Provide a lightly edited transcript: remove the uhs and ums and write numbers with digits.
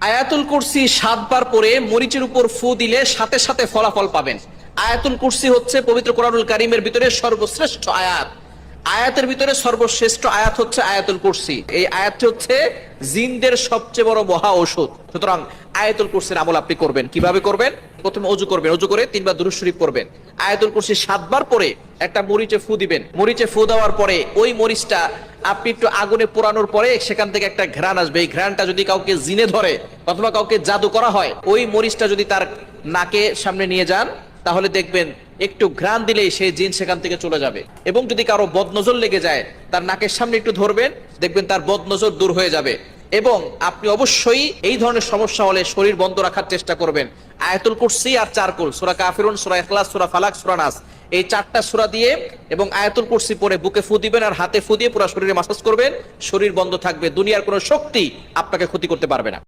আয়াতুল কুরসি 7 বার পরে মরিচের উপর ফু দিলে সাথে সাথে ফলাফল পাবেন। আয়াতুল কুরসি হচ্ছে পবিত্র কোরআনুল কারীমের ভিতরে সর্বশ্রেষ্ঠ আয়াত। আয়াতের ভিতরে সর্বশ্রেষ্ঠ আয়াত হচ্ছে আয়াতুল কুরসি। এই আয়াতটি হচ্ছে জিনদের সবচেয়ে বড় মহা ঔষধ। সুতরাং আয়াতুল কুরসির আমল আপনি করবেন। কিভাবে করবেন? প্রথমে ওযু করবেন, ওযু করে 3 বার দুরূদ শরীফ পড়বেন। আয়াতুল কুরসি 7 বার পরে একটা মরিচে ফু দিবেন। মরিচে ফু দেওয়ার পরে ওই মরিচটা আপনি একটু আগুনে পোড়ানোর পরে সেখান থেকে একটা ঘ্রাণ আসবে। এই ঘ্রাণটা যদি কাউকে জিনে ধরে অথবা কাউকে জাদু করা হয়, ওই মরিচটা যদি তার নাকে সামনে নিয়ে যান, তাহলে দেখবেন একটু ঘ্রাণ দিলেই সেই জিন সেখান থেকে চলে যাবে। এবং যদি কারো বদনজর লেগে যায়, তার নাকের সামনে একটু ধরবেন, দেখবেন তার বদনজর দূর হয়ে যাবে। এবং আপনি অবশ্যই এই ধরনের সমস্যা হলে শরীর বন্ধ রাখার চেষ্টা করবেন। আয়াতুল কুরসি আর 4 কুল, সূরা কাফিরুন, সূরা ইখলাস, সূরা ফালাক, সূরা নাস, এই 4টা সূরা দিয়ে এবং আয়াতুল কুরসি পড়ে বুকে ফু দিবেন আর হাতে ফু দিয়ে পুরো শরীরে মাসাজ করবেন। শরীর বন্ধ থাকবে, দুনিয়ার কোনো শক্তি আপনাকে ক্ষতি করতে পারবে না।